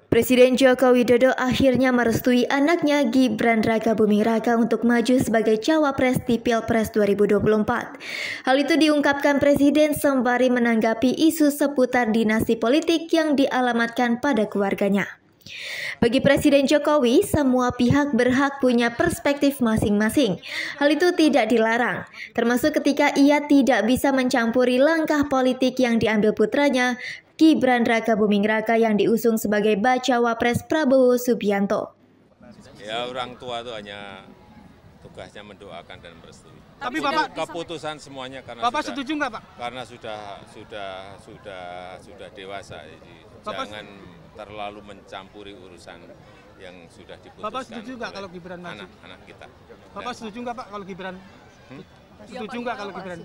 Presiden Joko Widodo akhirnya merestui anaknya Gibran Rakabuming Raka untuk maju sebagai cawapres di Pilpres 2024. Hal itu diungkapkan Presiden sembari menanggapi isu seputar dinasti politik yang dialamatkan pada keluarganya. Bagi Presiden Jokowi, semua pihak berhak punya perspektif masing-masing. Hal itu tidak dilarang, termasuk ketika ia tidak bisa mencampuri langkah politik yang diambil putranya, Gibran Rakabuming Raka yang diusung sebagai bacawa pres Prabowo Subianto. Ya, orang tua itu hanya tugasnya mendoakan dan merestui. Tapi Bapak keputusan semuanya karena Bapak setuju nggak, Pak? Karena sudah dewasa, jadi jangan terlalu mencampuri urusan yang sudah diputuskan. Bapak setuju nggak kalau Gibran maju? Anak kita. Bapak setuju nggak, Pak, kalau Gibran? Setuju nggak kalau Gibran?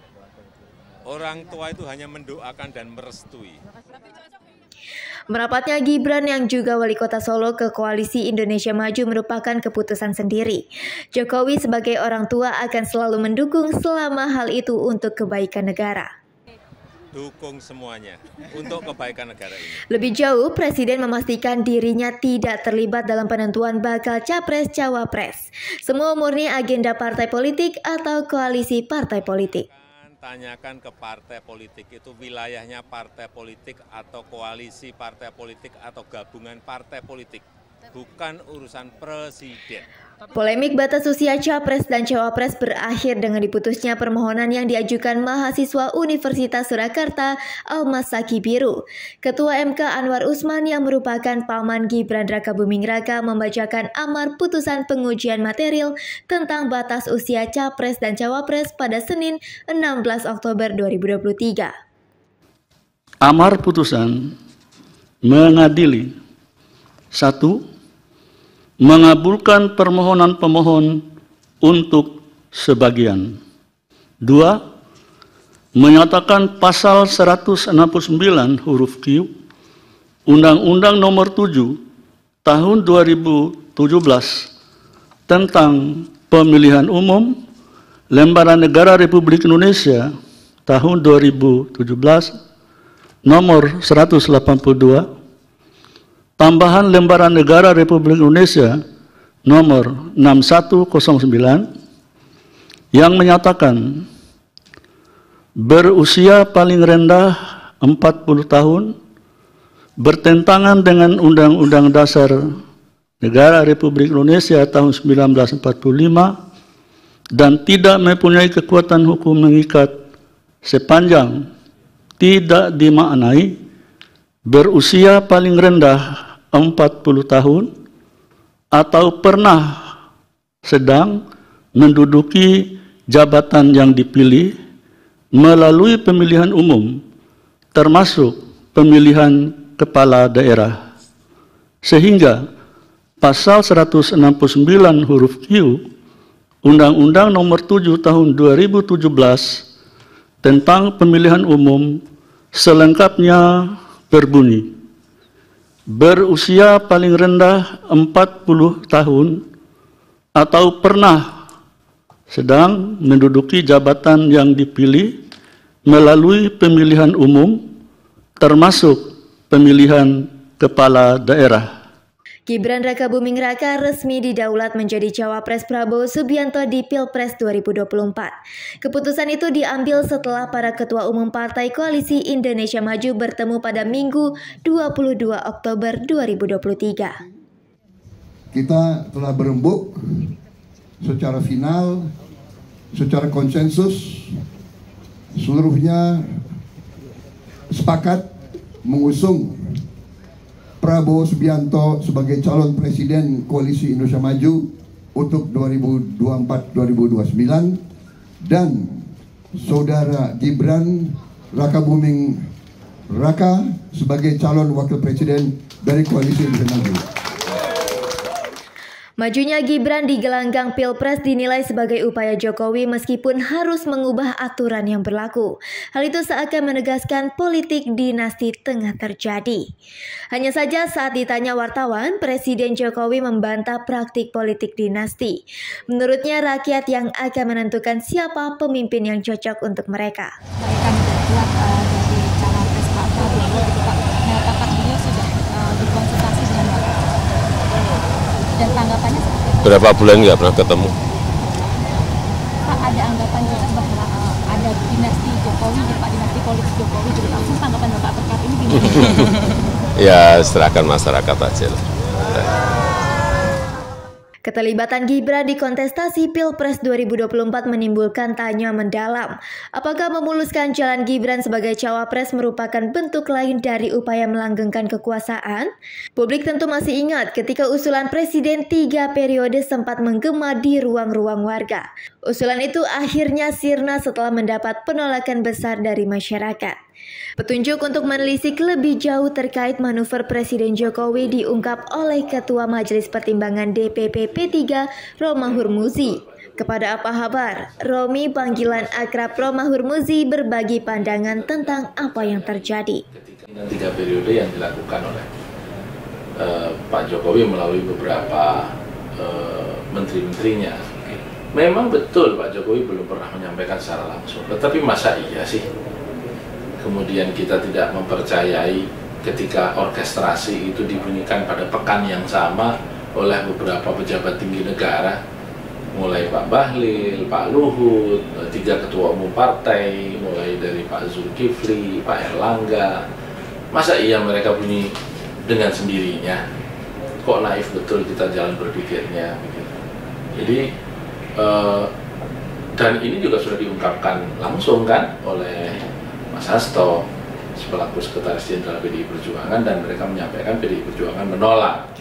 Orang tua itu hanya mendoakan dan merestui. Merapatnya Gibran yang juga wali kota Solo ke Koalisi Indonesia Maju merupakan keputusan sendiri. Jokowi sebagai orang tua akan selalu mendukung selama hal itu untuk kebaikan negara. Dukung semuanya untuk kebaikan negara ini. Lebih jauh, Presiden memastikan dirinya tidak terlibat dalam penentuan bakal capres-cawapres. Semua murni agenda partai politik atau koalisi partai politik. Tanyakan ke partai politik, itu wilayahnya partai politik atau koalisi partai politik atau gabungan partai politik, bukan urusan presiden. Polemik batas usia capres dan cawapres berakhir dengan diputusnya permohonan yang diajukan mahasiswa Universitas Surakarta Almas Saki Biru. Ketua MK Anwar Usman yang merupakan paman Gibran Rakabuming Raka membacakan amar putusan pengujian material tentang batas usia capres dan cawapres pada Senin 16 Oktober 2023. Amar putusan mengadili 1. Mengabulkan permohonan pemohon untuk sebagian. 2. Menyatakan pasal 169 huruf Q Undang-Undang Nomor 7 Tahun 2017 tentang Pemilihan Umum Lembaran Negara Republik Indonesia tahun 2017 Nomor 182 Tambahan Lembaran Negara Republik Indonesia nomor 6109 yang menyatakan berusia paling rendah 40 tahun bertentangan dengan Undang-Undang Dasar Negara Republik Indonesia tahun 1945 dan tidak mempunyai kekuatan hukum mengikat sepanjang tidak dimaknai berusia paling rendah 40 tahun atau pernah sedang menduduki jabatan yang dipilih melalui pemilihan umum termasuk pemilihan kepala daerah. Sehingga pasal 169 huruf Q Undang-Undang Nomor 7 Tahun 2017 tentang pemilihan umum selengkapnya berbunyi, berusia paling rendah 40 tahun atau pernah sedang menduduki jabatan yang dipilih melalui pemilihan umum termasuk pemilihan kepala daerah. Gibran Rakabuming Raka resmi didaulat menjadi cawapres Prabowo Subianto di Pilpres 2024. Keputusan itu diambil setelah para ketua umum Partai Koalisi Indonesia Maju bertemu pada Minggu 22 Oktober 2023. Kita telah berembuk secara final, secara konsensus, seluruhnya sepakat mengusung Prabowo Subianto sebagai calon presiden Koalisi Indonesia Maju untuk 2024-2029 dan saudara Gibran Rakabuming Raka sebagai calon wakil presiden dari Koalisi Indonesia Maju. Majunya Gibran di gelanggang Pilpres dinilai sebagai upaya Jokowi meskipun harus mengubah aturan yang berlaku. Hal itu seakan menegaskan politik dinasti tengah terjadi. Hanya saja saat ditanya wartawan, Presiden Jokowi membantah praktik politik dinasti. Menurutnya rakyat yang akan menentukan siapa pemimpin yang cocok untuk mereka. Dari cawapres Pak Prabowo, Pak, menyatakan beliau sudah berkonsultasi dengan Berapa bulan nggak pernah ketemu. Pak, ada anggapan juga bahwa ada dinasti Jokowi, Pak, dinasti politik Jokowi, jadi langsung tanggapan Bapak terkait ini gimana? Ya, serahkan masyarakat aja lah. Keterlibatan Gibran di kontestasi Pilpres 2024 menimbulkan tanya mendalam. Apakah memuluskan jalan Gibran sebagai cawapres merupakan bentuk lain dari upaya melanggengkan kekuasaan? Publik tentu masih ingat ketika usulan Presiden 3 periode sempat menggema di ruang-ruang warga. Usulan itu akhirnya sirna setelah mendapat penolakan besar dari masyarakat. Petunjuk untuk menelisik lebih jauh terkait manuver Presiden Jokowi diungkap oleh Ketua Majelis Pertimbangan DPP P3 Roma Hurmuzi. Kepada Apa Kabar, Romi panggilan akrab Roma Hurmuzi berbagi pandangan tentang apa yang terjadi. Ketika 3 periode yang dilakukan oleh Pak Jokowi melalui beberapa menteri-menterinya, memang betul Pak Jokowi belum pernah menyampaikan secara langsung. Tetapi masa iya sih kemudian kita tidak mempercayai ketika orkestrasi itu dibunyikan pada pekan yang sama oleh beberapa pejabat tinggi negara, mulai Pak Bahlil, Pak Luhut, 3 ketua umum partai, mulai dari Pak Zulkifli, Pak Erlangga. Masa iya mereka bunyi dengan sendirinya? Kok naif betul kita jalan berpikirnya? Jadi dan ini juga sudah diungkapkan langsung kan oleh Mas Hasto selaku Sekretaris Jenderal PDI Perjuangan, dan mereka menyampaikan PDI Perjuangan menolak.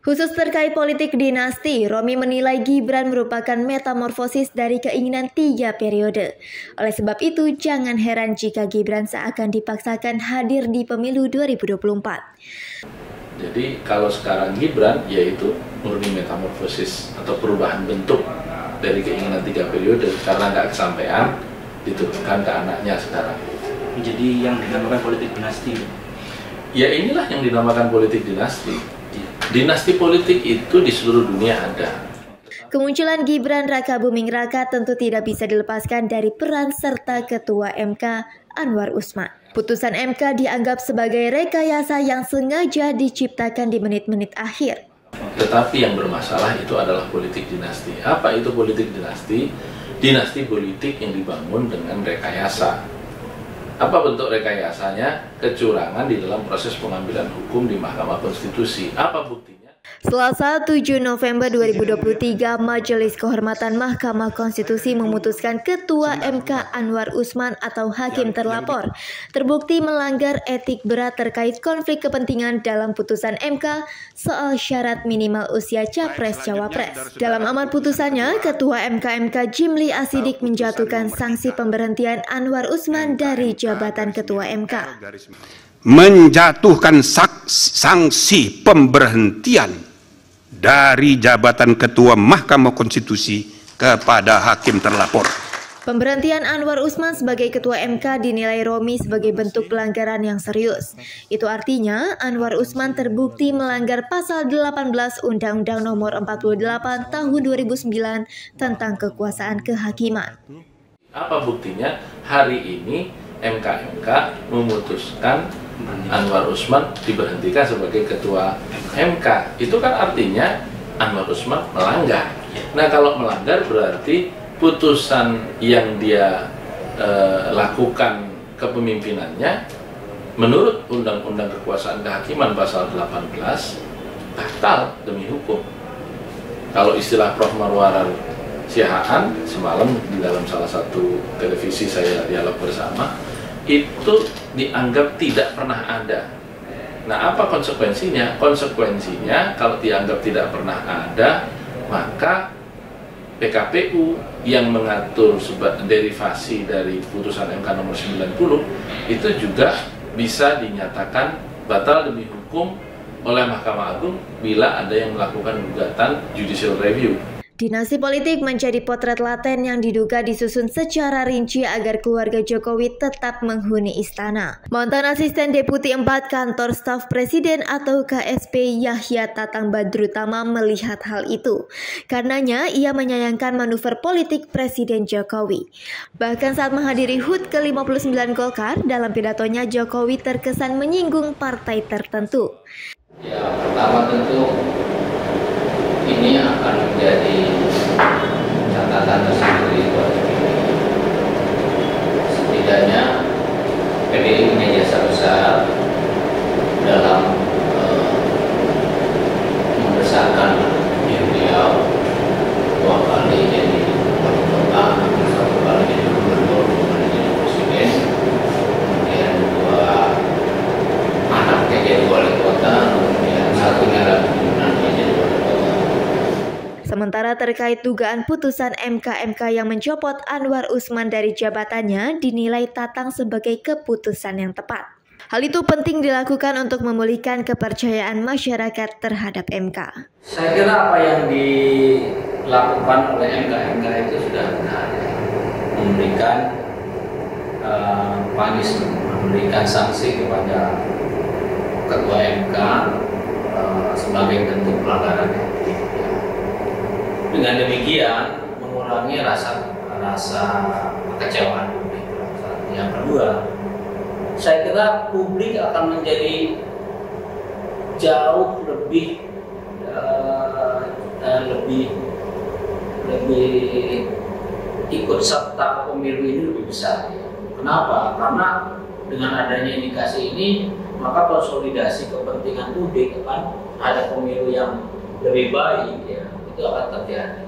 Khusus terkait politik dinasti, Romi menilai Gibran merupakan metamorfosis dari keinginan 3 periode. Oleh sebab itu, jangan heran jika Gibran seakan dipaksakan hadir di pemilu 2024. Jadi kalau sekarang Gibran yaitu murni metamorfosis atau perubahan bentuk dari keinginan 3 periode karena nggak kesampaian, diturunkan ke anaknya sekarang. Jadi yang dinamakan politik dinasti. Ya inilah yang dinamakan politik dinasti. Dinasti politik itu di seluruh dunia ada. Kemunculan Gibran Raka Buming Raka tentu tidak bisa dilepaskan dari peran serta Ketua MK Anwar Usman. Putusan MK dianggap sebagai rekayasa yang sengaja diciptakan di menit-menit akhir. Tetapi yang bermasalah itu adalah politik dinasti. Apa itu politik dinasti? Dinasti politik yang dibangun dengan rekayasa. Apa bentuk rekayasanya? Kecurangan di dalam proses pengambilan hukum di Mahkamah Konstitusi. Apa buktinya? Selasa 7 November 2023, Majelis Kehormatan Mahkamah Konstitusi memutuskan Ketua MK Anwar Usman atau hakim terlapor terbukti melanggar etik berat terkait konflik kepentingan dalam putusan MK soal syarat minimal usia Capres-Cawapres. Dalam amar putusannya, Ketua MK Jimli Asidik menjatuhkan sanksi pemberhentian Anwar Usman dari jabatan Ketua MK. Menjatuhkan sanksi pemberhentian dari jabatan Ketua Mahkamah Konstitusi kepada hakim terlapor. Pemberhentian Anwar Usman sebagai Ketua MK dinilai Romi sebagai bentuk pelanggaran yang serius. Itu artinya Anwar Usman terbukti melanggar pasal 18 Undang-Undang Nomor 48 Tahun 2009 tentang kekuasaan kehakiman. Apa buktinya? Hari ini MK memutuskan Anwar Usman diberhentikan sebagai Ketua MK. Itu kan artinya Anwar Usman melanggar. Nah, kalau melanggar berarti putusan yang dia lakukan kepemimpinannya menurut Undang-Undang Kekuasaan Kehakiman pasal 18 batal demi hukum. Kalau istilah Prof. Marwarar Siahaan semalam di dalam salah satu televisi saya dialog bersama, itu dianggap tidak pernah ada. Nah, apa konsekuensinya? Konsekuensinya kalau dianggap tidak pernah ada, maka PKPU yang mengatur derivasi dari putusan MK nomor 90 itu juga bisa dinyatakan batal demi hukum oleh Mahkamah Agung bila ada yang melakukan gugatan judicial review. Dinasti politik menjadi potret laten yang diduga disusun secara rinci agar keluarga Jokowi tetap menghuni istana. Mantan Asisten Deputi 4 Kantor Staf Presiden atau KSP Yahya Tatang Badrutama melihat hal itu. Karenanya ia menyayangkan manuver politik Presiden Jokowi. Bahkan saat menghadiri HUT ke-59 Golkar, dalam pidatonya Jokowi terkesan menyinggung partai tertentu. Ya, pertama tentu ini akan menjadi catatan tersendiri buat PDI. Setidaknya PDI punya jasa besar dalam membesarkan beliau 2 kali jadi wali kota, 1 kali jadi gubernur, 2 kali jadi presiden, kemudian 2 anaknya jadi wali kota, kemudian satunya lagi nanti jadi wali kota. Sementara terkait dugaan putusan MK yang mencopot Anwar Usman dari jabatannya dinilai Tatang sebagai keputusan yang tepat. Hal itu penting dilakukan untuk memulihkan kepercayaan masyarakat terhadap MK. Saya kira apa yang dilakukan oleh MK itu sudah benar, memberikan punishment, memberikan sanksi kepada ketua MK sebagai bentuk pelanggaran etik. Dengan demikian mengurangi rasa kekecewaan publik. Yang kedua, saya kira publik akan menjadi jauh lebih ikut serta pemilu ini lebih besar. Kenapa? Karena dengan adanya indikasi ini, maka konsolidasi kepentingan publik akan ada pemilu yang lebih baik, ya, itu akan terjadi.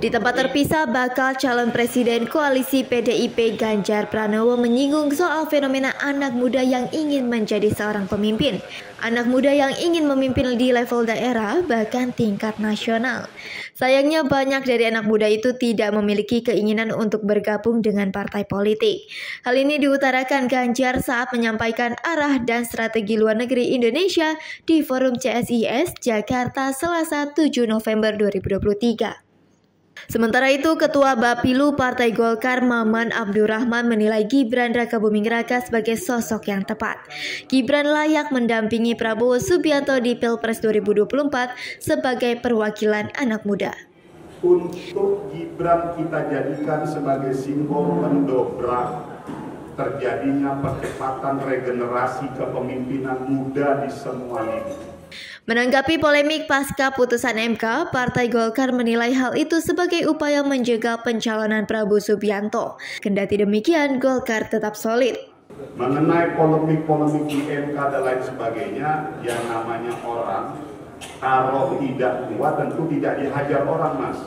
Di tempat terpisah, bakal calon presiden koalisi PDIP Ganjar Pranowo menyinggung soal fenomena anak muda yang ingin menjadi seorang pemimpin. Anak muda yang ingin memimpin di level daerah, bahkan tingkat nasional. Sayangnya banyak dari anak muda itu tidak memiliki keinginan untuk bergabung dengan partai politik. Hal ini diutarakan Ganjar saat menyampaikan arah dan strategi luar negeri Indonesia di Forum CSIS Jakarta Selasa 7 November 2023. Sementara itu, Ketua Bapilu Partai Golkar Maman Abdurrahman menilai Gibran Rakabuming Raka sebagai sosok yang tepat. Gibran layak mendampingi Prabowo Subianto di Pilpres 2024 sebagai perwakilan anak muda. Untuk Gibran kita jadikan sebagai simbol pendobrak terjadinya percepatan regenerasi kepemimpinan muda di semua lini. Menanggapi polemik pasca putusan MK, Partai Golkar menilai hal itu sebagai upaya menjegal pencalonan Prabowo Subianto. Kendati demikian, Golkar tetap solid. Mengenai polemik-polemik di MK dan lain sebagainya, yang namanya orang, kalau tidak kuat tentu tidak dihajar orang, Mas.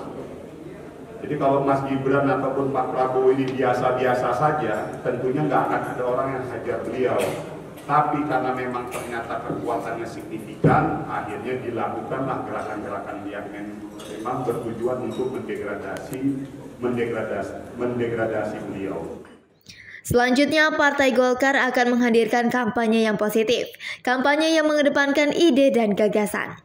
Jadi kalau Mas Gibran ataupun Pak Prabowo ini biasa-biasa saja, tentunya nggak akan ada orang yang hajar beliau. Tapi karena memang ternyata kekuatannya signifikan, akhirnya dilakukanlah gerakan-gerakan yang memang bertujuan untuk mendegradasi beliau. Selanjutnya, Partai Golkar akan menghadirkan kampanye yang positif, kampanye yang mengedepankan ide dan gagasan.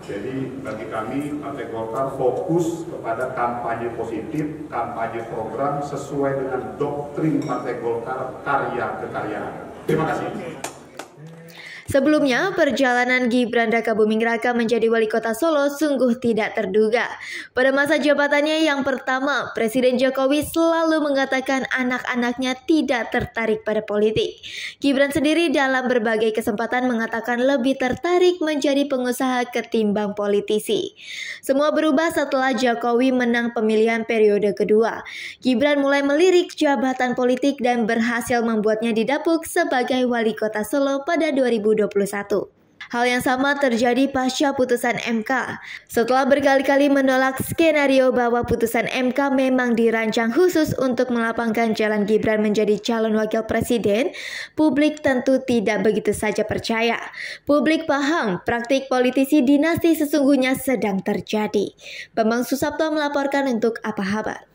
Jadi bagi kami, Partai Golkar fokus kepada kampanye positif, kampanye program sesuai dengan doktrin Partai Golkar, karya kekaryaan. Terima kasih. Sebelumnya, perjalanan Gibran Rakabuming Raka menjadi wali kota Solo sungguh tidak terduga. Pada masa jabatannya yang pertama, Presiden Jokowi selalu mengatakan anak-anaknya tidak tertarik pada politik. Gibran sendiri dalam berbagai kesempatan mengatakan lebih tertarik menjadi pengusaha ketimbang politisi. Semua berubah setelah Jokowi menang pemilihan periode kedua. Gibran mulai melirik jabatan politik dan berhasil membuatnya didapuk sebagai wali kota Solo pada 2021. Hal yang sama terjadi pasca putusan MK. Setelah berkali-kali menolak skenario bahwa putusan MK memang dirancang khusus untuk melapangkan jalan Gibran menjadi calon wakil presiden, publik tentu tidak begitu saja percaya. Publik paham praktik politisi dinasti sesungguhnya sedang terjadi. Bambang Susapto melaporkan untuk Apa Kabar.